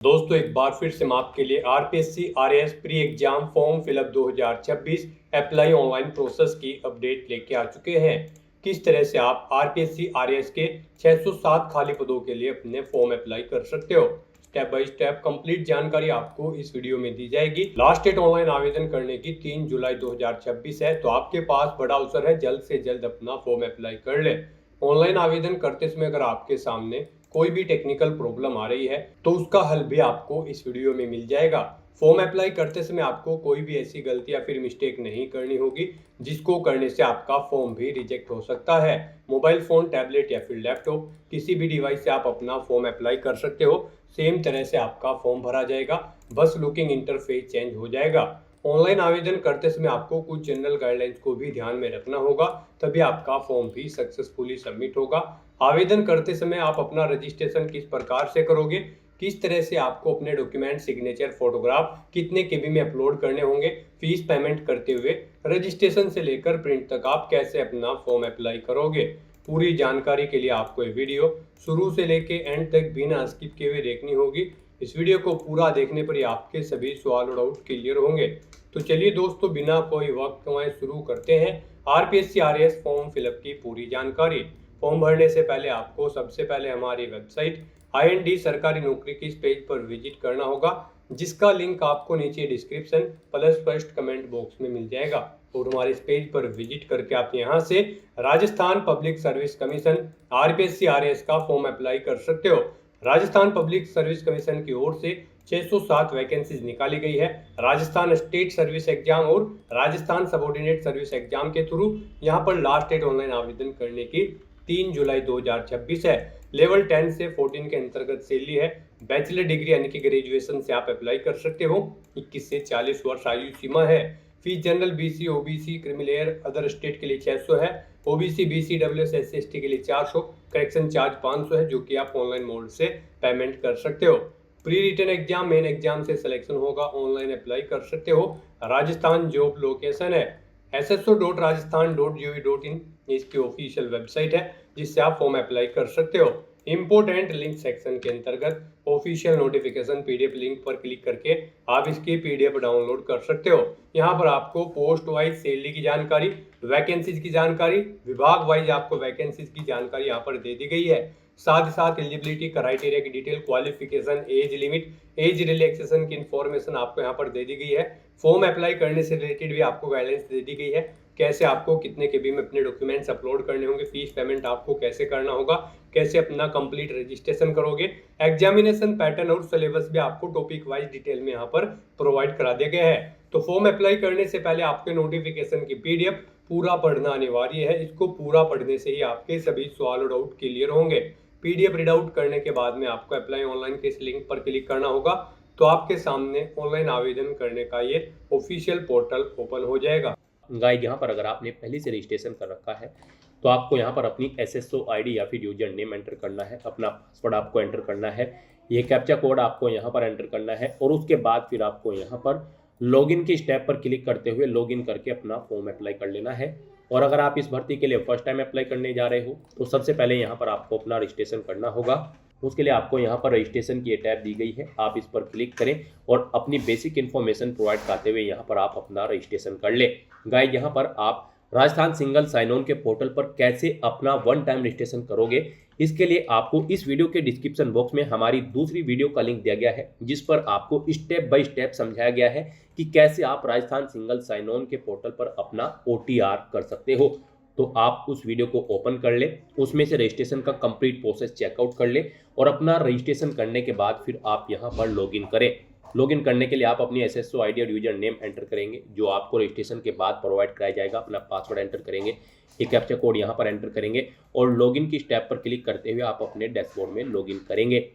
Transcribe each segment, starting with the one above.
दोस्तों एक बार फिर से मैं आपके लिए RPSC RAS pre exam form fill up 2026 apply online process की अपडेट लेके आ चुके हैं। किस तरह से आप आरपीएससी आरएएस के 607 खाली पदों के लिए अपने फॉर्म अप्लाई कर सकते हो, स्टेप बाय स्टेप कंप्लीट जानकारी आपको इस वीडियो में दी जाएगी। लास्ट डेट ऑनलाइन आवेदन करने की 3 जुलाई 2026 है, तो आपके पास बड़ा अवसर है, जल्द से जल्द अपना फॉर्म अप्लाई कर ले। ऑनलाइन आवेदन करते समय अगर आपके सामने कोई भी टेक्निकल प्रॉब्लम आ रही है तो उसका हल भी आपको इस वीडियो में मिल जाएगा। फॉर्म अप्लाई करते समय आपको कोई भी ऐसी गलती या फिर मिस्टेक नहीं करनी होगी जिसको करने से आपका फॉर्म भी रिजेक्ट हो सकता है। मोबाइल फोन, टैबलेट या फिर लैपटॉप किसी भी डिवाइस से आप अपना फॉर्म अप्लाई कर सकते हो। सेम तरह से आपका फॉर्म भरा जाएगा, बस लुकिंग इंटरफेस चेंज हो जाएगा। ऑनलाइन आवेदन करते समय आपको कुछ जनरल गाइडलाइंस को भी ध्यान में रखना होगा, तभी आपका फॉर्म भी सक्सेसफुली सबमिट होगा। आवेदन करते समय आप अपना रजिस्ट्रेशन किस प्रकार से करोगे, किस तरह से आपको अपने डॉक्यूमेंट, सिग्नेचर, फोटोग्राफ कितने केबी में अपलोड करने होंगे, फीस पेमेंट करते हुए रजिस्ट्रेशन से लेकर प्रिंट तक आप कैसे अपना फॉर्म अप्लाई करोगे, पूरी जानकारी के लिए आपको ये वीडियो शुरू से लेके एंड तक बिना स्किप किए हुए देखनी होगी। इस वीडियो को पूरा देखने पर ही आपके सभी सवाल और डाउट क्लियर होंगे। तो चलिए दोस्तों, बिना कोई वक्त गंवाए शुरू करते हैं आरपीएससी आरएएस फॉर्म फिलअप की पूरी जानकारी। फॉर्म भरने से पहले आपको सबसे पहले हमारी वेबसाइट IND सरकारी नौकरी की इस पेज पर विजिट करना होगा, जिसका लिंक आपको नीचे description plus first comment box में मिल जाएगा। और हमारे इस पेज पर विजिट करके आप यहां से Rajasthan public service commission RPSC RAS का फॉर्म अप्लाई कर सकते हो। राजस्थान पब्लिक सर्विस कमीशन की ओर से 607 वैकेंसीज निकाली गई है। राजस्थान स्टेट सर्विस एग्जाम और राजस्थान सबऑर्डिनेट सर्विस एग्जाम के थ्रू यहाँ पर लास्ट डेट ऑनलाइन आवेदन करने की 3 जुलाई 2026 है। लेवल 10 से 14 के अंतर्गत सैलरी है। बैचलर डिग्री यानी कि ग्रेजुएशन से आप अप्लाई कर सकते हो। 21 से 40 वर्ष आयु सीमा है। Fees general, BC, OBC, creamy layer, other state के लिए 600 है। OBC, BC, WS, SC, ST के लिए 400, करेक्शन चार्ज 500 है, जो कि आप ऑनलाइन मोड से पेमेंट कर सकते हो। Pre written exam, main exam से सिलेक्शन होगा, ऑनलाइन अप्लाई कर सकते हो। राजस्थान जॉब लोकेशन है sso.rajasthan.gov.in, इसकी ऑफिशियल वेबसाइट है जिससे आप फॉर्म अप्लाई कर सकते हो। इंपोर्टेंट लिंक सेक्शन के अंतर्गत ऑफिशियल नोटिफिकेशन पीडीएफ लिंक पर क्लिक करके आप इसकी पीडीएफ डाउनलोड कर सकते हो। यहाँ पर आपको पोस्ट वाइज सैलरी की जानकारी, वैकेंसीज की जानकारी, विभाग वाइज आपको वैकेंसीज की जानकारी यहाँ पर दे दी गई है। साथ ही साथ एलिजिबिलिटी क्राइटेरिया की detail, qualification, age limit, age relaxation की इंफॉर्मेशन आपको यहाँ पर दे दी गई है। फॉर्म अप्लाई करने से रिलेटेड भी आपको गाइडेंस दे दी गई है, कैसे आपको कितने केबी में अपने डॉक्यूमेंट्स अपलोड करने होंगे, फीस पेमेंट आपको कैसे करना होगा, कैसे अपना कंप्लीट रजिस्ट्रेशन करोगे। एग्जामिनेशन पैटर्न और सिलेबस भी आपको टॉपिक वाइज डिटेल में यहाँ पर प्रोवाइड करा दिया गया है। तो फॉर्म अप्लाई करने से पहले आपके नोटिफिकेशन की पीडीएफ पूरा पढ़ना अनिवार्य है। इसको पूरा पढ़ने से ही आपके सभी सवाल और डाउट क्लियर होंगे। पीडीएफ रीड आउट करने के बाद में आपको अप्लाई ऑनलाइन के इस लिंक पर क्लिक करना होगा, तो आपके सामने ऑनलाइन आवेदन करने का ये ऑफिशियल पोर्टल ओपन हो जाएगा। गाइड यहाँ पर अगर आपने पहले से रजिस्ट्रेशन कर रखा है तो आपको यहाँ पर अपनी SSO ID या फिर यूजर नेम एंटर करना है, अपना पासवर्ड आपको एंटर करना है, ये कैप्चा कोड आपको यहाँ पर एंटर करना है और उसके बाद फिर आपको यहाँ पर लॉगिन की स्टेप पर क्लिक करते हुए लॉगिन करके अपना फॉर्म अप्लाई कर लेना है। और अगर आप इस भर्ती के लिए फर्स्ट टाइम अप्लाई करने जा रहे हो तो सबसे पहले यहाँ पर आपको अपना रजिस्ट्रेशन करना होगा। उसके लिए आपको यहाँ पर रजिस्ट्रेशन की टैब दी गई है, आप इस पर क्लिक करें और अपनी बेसिक इन्फॉर्मेशन प्रोवाइड करते हुए यहाँ पर आप अपना रजिस्ट्रेशन कर ले। गाइड यहाँ पर आप राजस्थान सिंगल साइन ऑन के पोर्टल पर कैसे अपना वन टाइम रजिस्ट्रेशन करोगे, इसके लिए आपको इस वीडियो के डिस्क्रिप्शन बॉक्स में हमारी दूसरी वीडियो का लिंक दिया गया है, जिस पर आपको स्टेप बाय स्टेप समझाया गया है कि कैसे आप राजस्थान सिंगल साइन ऑन के पोर्टल पर अपना OTR कर सकते हो। तो आप उस वीडियो को ओपन कर ले, उसमें से रजिस्ट्रेशन का कंप्लीट प्रोसेस चेकआउट कर ले और अपना रजिस्ट्रेशन करने के बाद फिर आप यहाँ पर लॉगिन करें। लॉगिन करने के लिए आप अपनी SSO ID और यूजर नेम एंटर करेंगे, जो आपको रजिस्ट्रेशन के बाद प्रोवाइड कराया जाएगा। अपना पासवर्ड एंटर करेंगे, एक कैप्चा कोड यहाँ पर एंटर करेंगे और लॉगिन की स्टेप पर क्लिक करते हुए आप अपने डैशबोर्ड में लॉगिन करेंगे।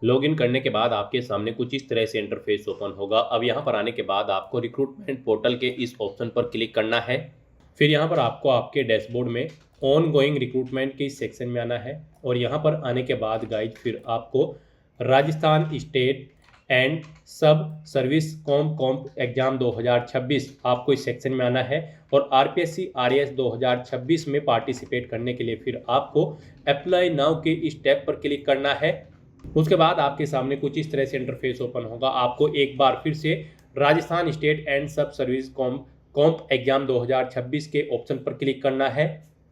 लॉगिन करने के बाद आपके सामने कुछ इस तरह से इंटरफेस ओपन होगा। अब यहाँ पर आने के बाद आपको रिक्रूटमेंट पोर्टल के इस ऑप्शन पर क्लिक करना है। फिर यहाँ पर आपको आपके डैशबोर्ड में ऑन गोइंग रिक्रूटमेंट के सेक्शन में आना है और यहाँ पर आने के बाद गाइड फिर आपको राजस्थान स्टेट एंड सब सर्विस कॉम्प एग्जाम 2026 आपको इस सेक्शन में आना है और आरपीएससी आरएएस 2026 में पार्टिसिपेट करने के लिए फिर आपको अप्लाई नाउ के इस टैब पर क्लिक करना है। उसके बाद आपके सामने कुछ इस तरह से इंटरफेस ओपन होगा। आपको एक बार फिर से राजस्थान स्टेट एंड सब सर्विस कॉम्प एग्जाम 2026 के ऑप्शन पर क्लिक करना है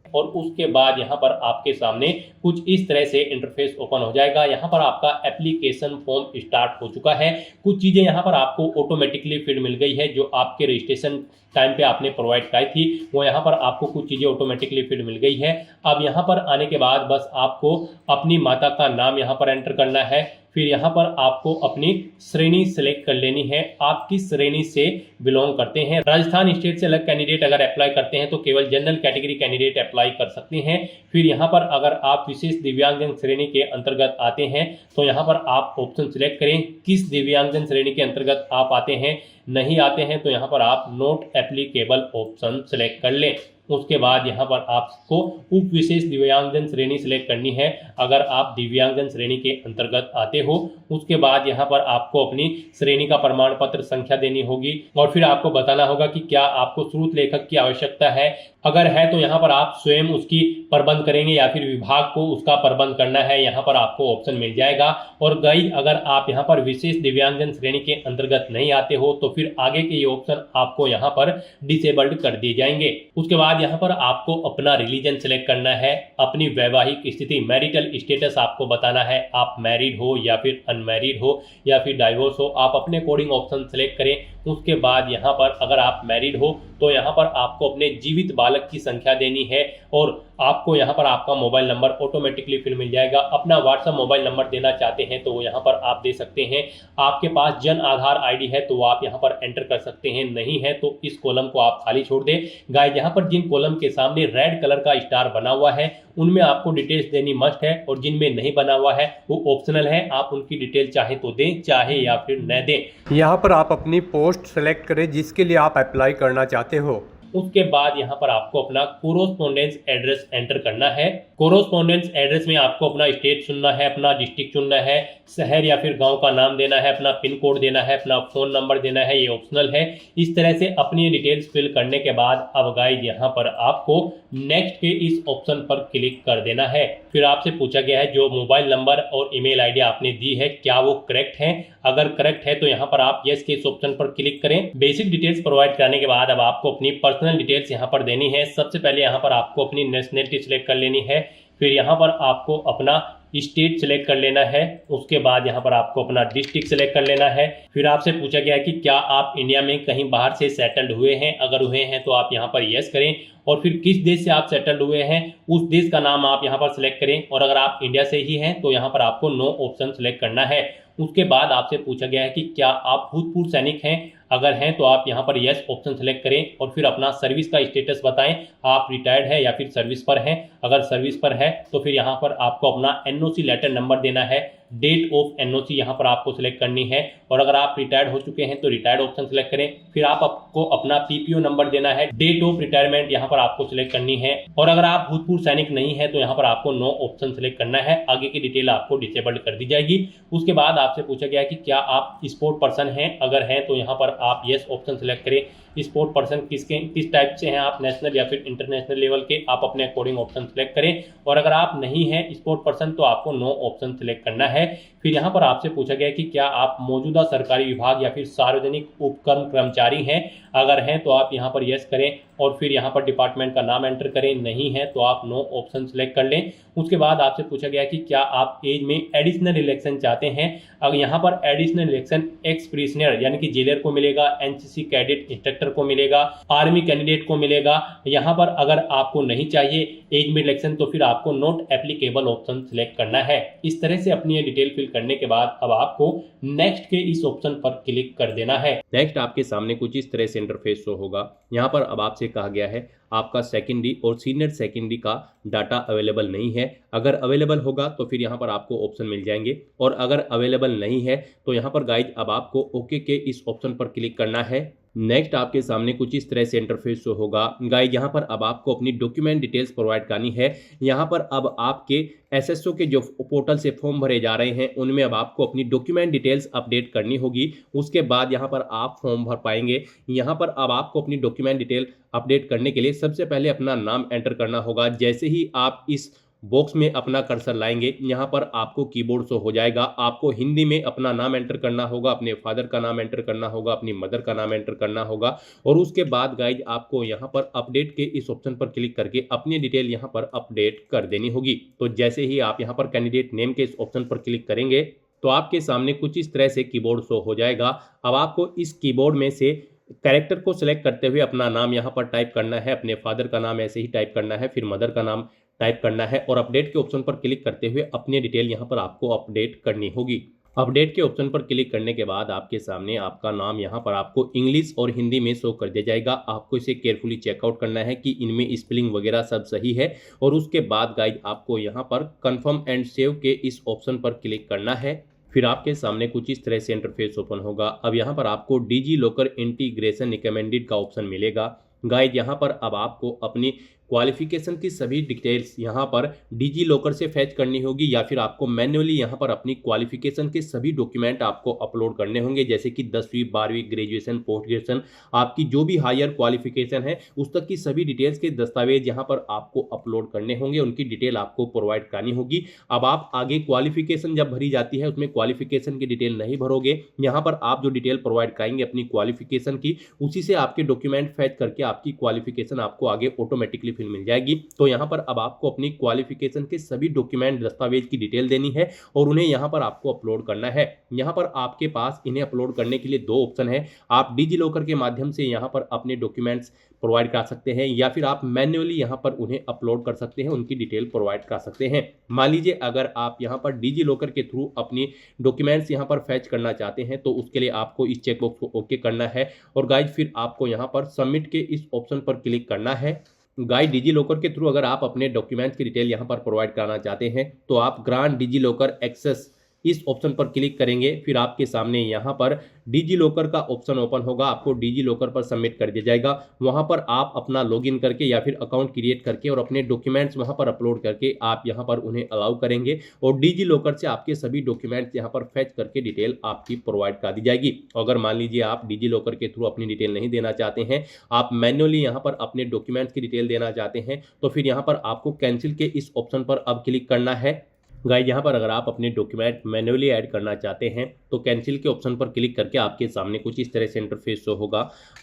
और उसके बाद यहाँ पर आपके सामने कुछ इस तरह से इंटरफेस ओपन हो जाएगा। यहाँ पर आपका एप्लीकेशन फॉर्म स्टार्ट हो चुका है। कुछ चीज़ें यहाँ पर आपको ऑटोमेटिकली फिल मिल गई है जो आपके रजिस्ट्रेशन टाइम पे आपने प्रोवाइड कराई थी, वो यहाँ पर आपको कुछ चीज़ें ऑटोमेटिकली फिल मिल गई है। अब यहाँ पर आने के बाद बस आपको अपनी माता का नाम यहाँ पर एंटर करना है। फिर यहाँ पर आपको अपनी श्रेणी सेलेक्ट कर लेनी है, आप किस श्रेणी से बिलोंग करते हैं। राजस्थान स्टेट से अलग कैंडिडेट अगर अप्लाई करते हैं तो केवल जनरल कैटेगरी कैंडिडेट अप्लाई कर सकते हैं। फिर यहाँ पर अगर आप विशेष दिव्यांगजन श्रेणी के अंतर्गत आते हैं तो यहाँ पर आप ऑप्शन सिलेक्ट करें किस दिव्यांगजन श्रेणी के अंतर्गत आप आते हैं। नहीं आते हैं तो यहाँ पर आप नॉट एप्लीकेबल ऑप्शन सिलेक्ट कर लें। उसके बाद यहाँ पर आपको उप विशेष दिव्यांगजन श्रेणी सिलेक्ट करनी है अगर आप दिव्यांगजन श्रेणी के अंतर्गत आते हो। उसके बाद यहाँ पर आपको अपनी श्रेणी का प्रमाण पत्र संख्या देनी होगी और फिर आपको बताना होगा कि क्या आपको स्रोत लेखक की आवश्यकता है। अगर है तो यहाँ पर आप स्वयं उसकी प्रबंध करेंगे या फिर विभाग को उसका प्रबंध करना है, यहाँ पर आपको ऑप्शन मिल जाएगा। और गाइस अगर आप यहाँ पर विशेष दिव्यांगजन श्रेणी के अंतर्गत नहीं आते हो तो फिर आगे के ये ऑप्शन आपको यहाँ पर डिसेबल्ड कर दिए जाएंगे। उसके बाद यहाँ पर आपको अपना रिलीजन सिलेक्ट करना है, अपनी वैवाहिक स्थिति मैरिटल स्टेटस आपको बताना है, आप मैरिड हो या फिर अनमैरिड हो या फिर डाइवोर्स हो, आप अपने अकॉर्डिंग ऑप्शन सिलेक्ट करें। उसके बाद यहाँ पर अगर आप मैरिड हो तो यहाँ पर आपको अपने जीवित बालक की संख्या देनी है और आपको यहाँ पर आपका मोबाइल नंबर ऑटोमेटिकली फिर मिल जाएगा। अपना व्हाट्सएप मोबाइल नंबर देना चाहते हैं तो वो यहाँ पर आप दे सकते हैं। आपके पास जन आधार आईडी है तो वो आप यहाँ पर एंटर कर सकते हैं, नहीं है तो इस कॉलम को आप खाली छोड़ दें। गाइस यहाँ पर जिन कॉलम के सामने रेड कलर का स्टार बना हुआ है उनमें आपको डिटेल्स देनी मस्ट है और जिनमें नहीं बना हुआ है वो ऑप्शनल है, आप उनकी डिटेल चाहे तो दें चाहे या फिर न दें। यहाँ पर आप अपनी पोस्ट सेलेक्ट करें जिसके लिए आप अप्लाई करना चाहते हो। उसके बाद यहाँ पर आपको अपना कोरोस्पोंडेंस एड्रेस एंटर करना है। कोरोस्पोंडेंस एड्रेस में आपको अपना स्टेट चुनना है, अपना डिस्ट्रिक्ट चुनना है, शहर या फिर गांव का नाम देना है, अपना पिन कोड देना है, अपना फ़ोन नंबर देना है, ये ऑप्शनल है। इस तरह से अपनी डिटेल्स फिल करने के बाद अब गाइस यहाँ पर आपको नेक्स्ट के इस ऑप्शन पर क्लिक कर देना है। फिर आपसे पूछा गया है जो मोबाइल नंबर और ईमेल आईडी आपने दी है क्या वो करेक्ट है। अगर करेक्ट है तो यहाँ पर आप यस के इस ऑप्शन पर क्लिक करें। बेसिक डिटेल्स प्रोवाइड कराने के बाद अब आपको अपनी पर्सनल डिटेल्स यहाँ पर देनी है। सबसे पहले यहाँ पर आपको अपनी नेशनलिटी सिलेक्ट कर लेनी है, फिर यहाँ पर आपको अपना स्टेट सिलेक्ट कर लेना है, उसके बाद यहाँ पर आपको अपना डिस्ट्रिक्ट सिलेक्ट कर लेना है। फिर आपसे पूछा गया है कि क्या आप इंडिया में कहीं बाहर से सेटल्ड हुए हैं, अगर हुए हैं तो आप यहाँ पर यस करें और फिर किस देश से आप सेटल्ड हुए हैं उस देश का नाम आप यहाँ पर सिलेक्ट करें और अगर आप इंडिया से ही हैं तो यहाँ पर आपको नो ऑप्शन सिलेक्ट करना है। उसके बाद आपसे पूछा गया है कि क्या आप भूतपूर्व सैनिक हैं, अगर हैं तो आप यहाँ पर यस ऑप्शन सेलेक्ट करें और फिर अपना सर्विस का स्टेटस बताएं, आप रिटायर्ड है या फिर सर्विस पर हैं। अगर सर्विस पर है तो फिर यहाँ पर आपको अपना एनओसी लेटर नंबर देना है, डेट ऑफ एनओसी यहाँ पर आपको सिलेक्ट करनी है और अगर आप रिटायर्ड हो चुके हैं तो रिटायर्ड ऑप्शन सिलेक्ट करें। फिर आपको अपना पीपीओ नंबर देना है, डेट ऑफ रिटायरमेंट यहाँ पर आपको सिलेक्ट करनी है और अगर आप भूतपूर्व सैनिक नहीं है तो यहाँ पर आपको नो ऑप्शन सिलेक्ट करना है। आगे की डिटेल आपको डिसेबल्ड कर दी जाएगी। उसके बाद आपसे पूछा गया कि क्या आप स्पोर्ट पर्सन हैं, अगर हैं तो यहाँ पर आप यस ऑप्शन सिलेक्ट करें। स्पोर्ट पर्सन किस टाइप से हैं आप, नेशनल या फिर इंटरनेशनल लेवल के, आप अपने अकॉर्डिंग ऑप्शन सेलेक्ट करें और अगर आप नहीं हैं स्पोर्ट पर्सन तो आपको नो ऑप्शन सेलेक्ट करना है। फिर यहाँ पर आपसे पूछा गया कि क्या आप मौजूदा सरकारी विभाग या फिर सार्वजनिक उपक्रम कर्मचारी हैं, अगर हैं तो आप यहाँ पर यस करें और फिर यहाँ पर डिपार्टमेंट का नाम एंटर करें, नहीं है तो आप नो ऑप्शन सेलेक्ट कर लें। उसके बाद आपसे पूछा गया कि क्या आप एज में एडिशनल इलेक्शन चाहते हैं, अगर यहाँ पर एडिशनल इलेक्शन एक्स प्रिजनर यानी कि जेलर को मिलेगा, एनसीसी कैडेट इंस्ट्रक्टर को मिलेगा, आर्मी कैंडिडेट को मिलेगा। यहाँ पर अगर आपको नहीं चाहिए एज में इलेक्शन तो फिर आपको नॉट एप्लीकेबल ऑप्शन सिलेक्ट करना है। इस तरह से अपनी ये डिटेल फिल करने के बाद अब आपको नेक्स्ट के इस ऑप्शन पर क्लिक कर देना है। नेक्स्ट आपके सामने कुछ इस तरह से इंटरफेस शो होगा। यहाँ पर अब आपसे कहा गया है आपका सेकेंडरी और सीनियर सेकेंडरी का डाटा अवेलेबल नहीं है, अगर अवेलेबल होगा तो फिर यहाँ पर आपको ऑप्शन मिल जाएंगे और अगर अवेलेबल नहीं है तो यहाँ पर गाइज अब आपको ओके के इस ऑप्शन पर क्लिक करना है। नेक्स्ट आपके सामने कुछ इस तरह से इंटरफेस शो होगा। गाइज यहाँ पर अब आपको अपनी डॉक्यूमेंट डिटेल्स प्रोवाइड करनी है। यहाँ पर अब आपके एसएसओ के जो पोर्टल से फॉर्म भरे जा रहे हैं उनमें अब आपको अपनी डॉक्यूमेंट डिटेल्स अपडेट करनी होगी, उसके बाद यहाँ पर आप फॉर्म भर पाएंगे। यहाँ पर अब आपको अपनी डॉक्यूमेंट डिटेल अपडेट करने के लिए सबसे पहले अपना नाम एंटर करना होगा। जैसे ही आप इस बॉक्स में अपना कर्सर लाएंगे, यहाँ पर आपको कीबोर्ड शो हो जाएगा। आपको हिंदी में अपना नाम एंटर करना होगा, अपने फादर का नाम एंटर करना होगा, अपनी मदर का नाम एंटर करना होगा और उसके बाद गाइज आपको यहाँ पर अपडेट के इस ऑप्शन पर क्लिक करके अपनी डिटेल यहाँ पर अपडेट कर देनी होगी। तो जैसे ही आप यहाँ पर कैंडिडेट नेम के इस ऑप्शन पर क्लिक करेंगे तो आपके सामने कुछ इस तरह से कीबोर्ड शो हो जाएगा। अब आपको इस कीबोर्ड में से कैरेक्टर को सिलेक्ट करते हुए अपना नाम यहाँ पर टाइप करना है, अपने फादर का नाम ऐसे ही टाइप करना है, फिर मदर का नाम टाइप करना है और अपडेट के ऑप्शन पर क्लिक करते हुए अपनी डिटेल यहाँ पर आपको अपडेट करनी होगी। अपडेट के ऑप्शन पर क्लिक करने के बाद आपके सामने आपका नाम यहाँ पर आपको इंग्लिश और हिंदी में शो कर दिया जाएगा। आपको इसे केयरफुली चेकआउट करना है कि इनमें स्पेलिंग वगैरह सब सही है और उसके बाद गाइड आपको यहाँ पर कंफर्म एंड सेव के इस ऑप्शन पर क्लिक करना है। फिर आपके सामने कुछ इस तरह से इंटरफेस ओपन होगा। अब यहाँ पर आपको डिजी लॉकर इंटीग्रेशन रिकमेंडेड का ऑप्शन मिलेगा। गाइड यहाँ पर अब आपको अपनी क्वालिफिकेशन की सभी डिटेल्स यहाँ पर डिजी लॉकर से फैच करनी होगी या फिर आपको मैन्युअली यहाँ पर अपनी क्वालिफिकेशन के सभी डॉक्यूमेंट आपको अपलोड करने होंगे, जैसे कि 10वीं 12वीं ग्रेजुएशन पोस्ट ग्रेजुएशन आपकी जो भी हायर क्वालिफिकेशन है उस तक की सभी डिटेल्स के दस्तावेज यहाँ पर आपको अपलोड करने होंगे, उनकी डिटेल आपको प्रोवाइड करानी होगी। अब आप आगे क्वालिफिकेशन जब भरी जाती है उसमें क्वालिफिकेशन की डिटेल नहीं भरोगे, यहाँ पर आप जो डिटेल प्रोवाइड कराएंगे अपनी क्वालिफिकेशन की उसी से आपके डॉक्यूमेंट फैच करके आपकी क्वालिफिकेशन आपको आगे ऑटोमेटिकली मिल जाएगी। तो यहाँ पर अब आपको अपनी क्वालिफिकेशन के सभी डॉक्यूमेंट दस्तावेज की डिटेल देनी है और उन्हें यहाँ पर आपको अपलोड करना है। यहाँ पर आपके पास इन्हें अपलोड करने के लिए दो ऑप्शन है। आप डिजी लॉकर के माध्यम से यहाँ पर अपने डॉक्यूमेंट्स प्रोवाइड कर सकते हैं या फिर आप मैन्युअली यहाँ पर उन्हें अपलोड कर सकते हैं, उनकी डिटेल प्रोवाइड कर सकते हैं। मान लीजिए अगर आप यहाँ पर डिजी लॉकर के थ्रू अपनी डॉक्यूमेंट्स यहाँ पर फैच करना चाहते हैं तो उसके लिए आपको इस चेकबॉक्स को ओके करना है और गाइज फिर आपको यहाँ पर सबमिट के इस ऑप्शन पर क्लिक करना है। गाइड डिजी लॉकर के थ्रू अगर आप अपने डॉक्यूमेंट्स की डिटेल यहाँ पर प्रोवाइड कराना चाहते हैं तो आप ग्रांट डिजी लॉकर एक्सेस इस ऑप्शन पर क्लिक करेंगे। फिर आपके सामने यहाँ पर डिजी लॉकर का ऑप्शन ओपन होगा, आपको डिजी लॉकर पर सबमिट कर दिया जाएगा। वहाँ पर आप अपना लॉगिन करके या फिर अकाउंट क्रिएट करके और अपने डॉक्यूमेंट्स वहाँ पर अपलोड करके आप यहाँ पर उन्हें अलाउ करेंगे और डिजी लॉकर से आपके सभी डॉक्यूमेंट्स यहाँ पर फैच करके डिटेल आपकी प्रोवाइड कर दी जाएगी। अगर मान लीजिए आप डिजी लॉकर के थ्रू अपनी डिटेल नहीं देना चाहते हैं, आप मैन्युअली यहाँ पर अपने डॉक्यूमेंट्स की डिटेल देना चाहते हैं तो फिर यहाँ पर आपको कैंसिल के इस ऑप्शन पर अब क्लिक करना है। गाइस यहाँ पर अगर आप अपने डॉक्यूमेंट मैन्युअली ऐड करना चाहते हैं तो कैंसिल के ऑप्शन पर क्लिक करके आपके सामने कुछ इस तरह से इंटरफेस शो होगा।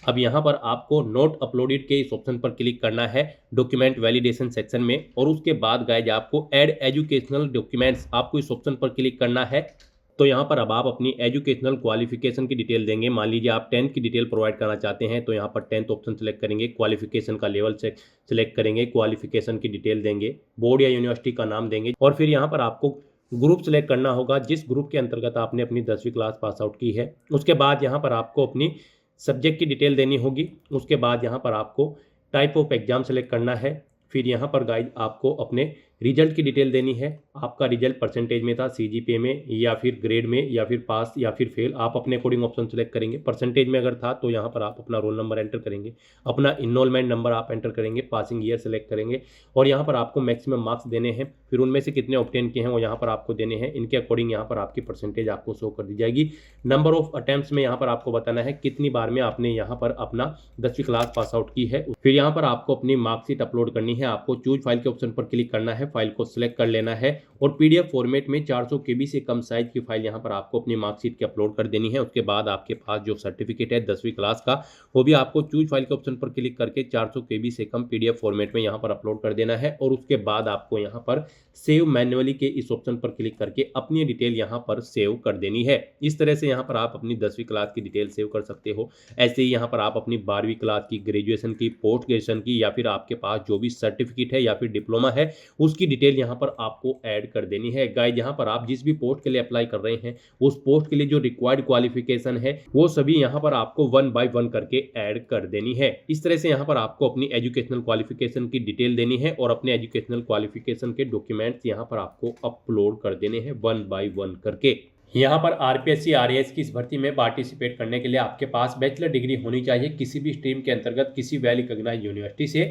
अब यहाँ पर आपको नोट अपलोडेड के इस ऑप्शन पर क्लिक करना है डॉक्यूमेंट वैलिडेशन सेक्शन में और उसके बाद गाइस आपको ऐड एजुकेशनल डॉक्यूमेंट्स आपको इस ऑप्शन पर क्लिक करना है। तो यहाँ पर अब आप अपनी एजुकेशनल क्वालिफिकेशन की डिटेल देंगे। मान लीजिए आप 10th की डिटेल प्रोवाइड करना चाहते हैं तो यहाँ पर 10th ऑप्शन सेलेक्ट करेंगे, क्वालिफिकेशन का लेवल से सिलेक्ट करेंगे, क्वालिफिकेशन की डिटेल देंगे, बोर्ड या यूनिवर्सिटी का नाम देंगे और फिर यहाँ पर आपको ग्रुप सेलेक्ट करना होगा जिस ग्रुप के अंतर्गत आपने अपनी 10वीं क्लास पास आउट की है। उसके बाद यहाँ पर आपको अपनी सब्जेक्ट की डिटेल देनी होगी। उसके बाद यहाँ पर आपको टाइप ऑफ एग्जाम सेलेक्ट करना है। फिर यहाँ पर गाइड आपको अपने रिजल्ट की डिटेल देनी है। आपका रिजल्ट परसेंटेज में था, सीजीपीए में या फिर ग्रेड में या फिर पास या फिर फेल, आप अपने अकॉर्डिंग ऑप्शन सेलेक्ट करेंगे। परसेंटेज में अगर था तो यहाँ पर आप अपना रोल नंबर एंटर करेंगे, अपना इनरोलमेंट नंबर आप एंटर करेंगे, पासिंग ईयर सेलेक्ट करेंगे और यहाँ पर आपको मैक्सिमम मार्क्स देने हैं। फिर उनमें से कितने ऑब्टेन किए हैं वो यहाँ पर आपको देने हैं। इनके अकॉर्डिंग यहाँ पर आपकी परसेंटेज आपको शो कर दी जाएगी। नंबर ऑफ अटेम्प्ट्स में यहाँ पर आपको बताना है कितनी बार में आपने यहाँ पर अपना 10वीं क्लास पास आउट की है। फिर यहाँ पर आपको अपनी मार्कशीट अपलोड करनी है। आपको चूज फाइल के ऑप्शन पर क्लिक करना है, फाइल को सिलेक्ट कर लेना है और पीडीएफ फॉर्मेट में 400 केबी से कम साइज की फाइल यहाँ पर आपको अपनी मार्कशीट की अपलोड कर देनी है। उसके बाद आपके पास जो सर्टिफिकेट है 10वीं क्लास का वो भी आपको चूज फाइल के ऑप्शन पर क्लिक करके 400 केबी से कम पीडीएफ फॉर्मेट में यहाँ पर अपलोड कर देना है और उसके बाद आपको यहाँ पर सेव मैन्युअली के इस ऑप्शन पर क्लिक करके अपनी डिटेल यहाँ पर सेव कर देनी है। इस तरह से यहाँ पर आप अपनी 10वीं क्लास की डिटेल सेव कर सकते हो। ऐसे ही यहाँ पर आप अपनी 12वीं क्लास की, ग्रेजुएशन की, पोस्ट ग्रेजुएशन की या फिर आपके पास जो भी सर्टिफिकेट है या फिर डिप्लोमा है उसकी डिटेल यहाँ पर आपको ऐड कर देनी है। गाइस यहाँ पर आप जिस भी पोस्ट के लिए अप्लाई कर रहे हैं उस पोस्ट के लिए जो रिक्वायर्ड क्वालिफिकेशन है वो सभी यहाँ पर आपको 1 by 1 करके ऐड कर देनी है। इस तरह से यहाँ पर आपको अपनी एजुकेशनल क्वालिफिकेशन की डिटेल देनी है और अपने एजुकेशनल क्वालिफिकेशन के डॉक्यूमेंट्स यहाँ पर आपको अपलोड कर देने हैं 1 by 1 करके। यहाँ पर आरपीएससी आरएएस की इस भर्ती में पार्टिसिपेट करने के लिए आपके पास बैचलर डिग्री होनी चाहिए किसी भी स्ट्रीम के अंतर्गत किसी वेल रिकॉग्नाइज्ड यूनिवर्सिटी से।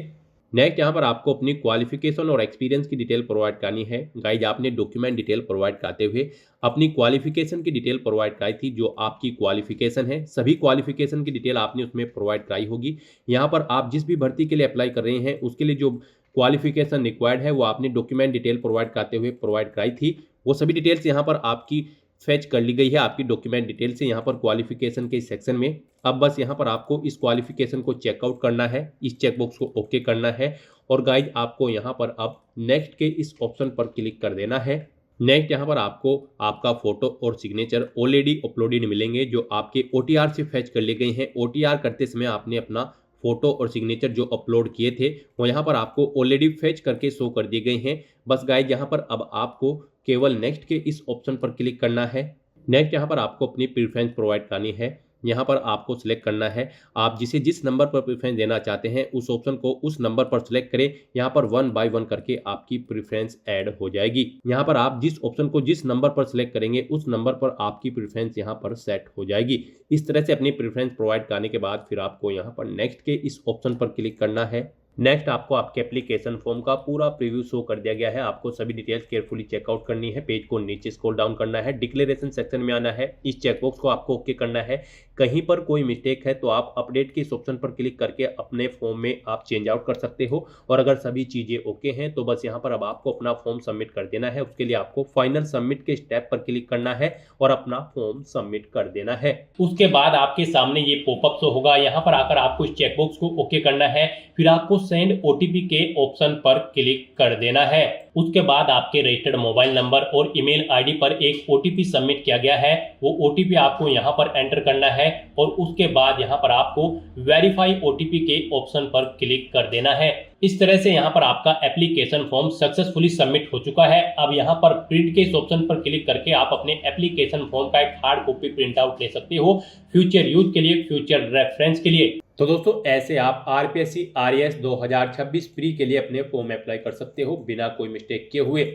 नेक्स्ट यहाँ पर आपको अपनी क्वालिफिकेशन और एक्सपीरियंस की डिटेल प्रोवाइड करनी है। गाइज आपने डॉक्यूमेंट डिटेल प्रोवाइड करते हुए अपनी क्वालिफिकेशन की डिटेल प्रोवाइड कराई थी। जो आपकी क्वालिफिकेशन है सभी क्वालिफिकेशन की डिटेल आपने उसमें प्रोवाइड कराई होगी। यहाँ पर आप जिस भी भर्ती के लिए अप्लाई कर रहे हैं उसके लिए जो क्वालिफिकेशन रिक्वायर्ड है वो आपने डॉक्यूमेंट डिटेल प्रोवाइड करते हुए प्रोवाइड कराई थी, वो सभी डिटेल्स यहाँ पर आपकी फेच कर ली गई है आपकी डॉक्यूमेंट डिटेल से यहाँ पर क्वालिफिकेशन के सेक्शन में। अब बस यहाँ पर आपको इस क्वालिफिकेशन को चेकआउट करना है, इस चेकबॉक्स को ओके करना है और गाइज आपको यहाँ पर अब नेक्स्ट के इस ऑप्शन पर क्लिक कर देना है। नेक्स्ट यहाँ पर आपको आपका फोटो और सिग्नेचर ऑलरेडी अपलोडेड मिलेंगे जो आपके OTR से फेच कर लिए गए हैं। OTR करते समय आपने अपना फोटो और सिग्नेचर जो अपलोड किए थे वो यहाँ पर आपको ऑलरेडी फेच करके शो कर दिए गए हैं। बस गाइज यहाँ पर अब आपको केवल नेक्स्ट के इस ऑप्शन पर क्लिक करना है। नेक्स्ट यहाँ पर आपको अपनी प्रेफरेंस प्रोवाइड करनी है। यहाँ पर आपको सिलेक्ट करना है आप जिस नंबर पर प्रेफरेंस देना चाहते हैं उस ऑप्शन को उस नंबर पर सिलेक्ट करें। यहाँ पर 1 बाय 1 करके आपकी प्रेफरेंस ऐड हो जाएगी। यहाँ पर आप जिस ऑप्शन को जिस नंबर पर सिलेक्ट करेंगे उस नंबर पर आपकी प्रेफरेंस यहाँ पर सेट हो जाएगी। इस तरह से अपनी प्रेफरेंस प्रोवाइड करने के बाद फिर आपको यहाँ पर नेक्स्ट के इस ऑप्शन पर क्लिक करना है। नेक्स्ट आपको आपके एप्लीकेशन फॉर्म का पूरा प्रीव्यू शो कर दिया गया है। आपको सभी डिटेल्स केयरफुली चेकआउट करनी है। पेज को नीचे स्क्रॉल डाउन करना है, डिक्लेरेशन सेक्शन में आना है, इस चेकबॉक्स को आपको ओके करना है। कहीं पर कोई मिस्टेक है तो आप अपडेट के इस ऑप्शन पर क्लिक करके अपने फॉर्म में आप चेंज आउट कर सकते हो और अगर सभी चीज़ें ओके हैं तो बस यहाँ पर अब आपको अपना फॉर्म सबमिट कर देना है। उसके लिए आपको फाइनल सबमिट के स्टेप पर क्लिक करना है और अपना फॉर्म सबमिट कर देना है। उसके बाद आपके सामने ये पॉपअप शो होगा। यहाँ पर आकर आपको इस चेकबॉक्स को ओके करना है, फिर आपको सेंड OTP के ऑप्शन पर क्लिक कर देना है। उसके बाद आपके रजिस्टर्ड मोबाइल नंबर और ईमेल आईडी पर एक OTP सबमिट किया गया है, वो OTP आपको यहाँ पर एंटर करना है और उसके बाद यहाँ पर आपको वेरीफाई OTP के ऑप्शन पर क्लिक कर देना है। इस तरह से यहाँ पर आपका एप्लीकेशन फॉर्म सक्सेसफुली सबमिट हो चुका है। अब यहाँ पर प्रिंट के इस ऑप्शन पर क्लिक करके आप अपने एप्लीकेशन फॉर्म का एक हार्ड कॉपी प्रिंट आउट ले सकते हो फ्यूचर यूज के लिए, फ्यूचर रेफरेंस के लिए। तो दोस्तों ऐसे आप RPSC RAS 2026 प्री के लिए अपने फॉर्म अप्लाई कर सकते हो बिना कोई मिस्टेक किए हुए।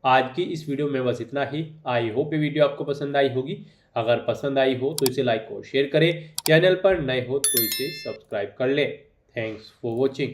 आज की इस वीडियो में बस इतना ही। आई होप ये वीडियो आपको पसंद आई होगी। अगर पसंद आई हो तो इसे लाइक और शेयर करें, चैनल पर नए हो तो इसे सब्सक्राइब कर लें। Thanks for watching.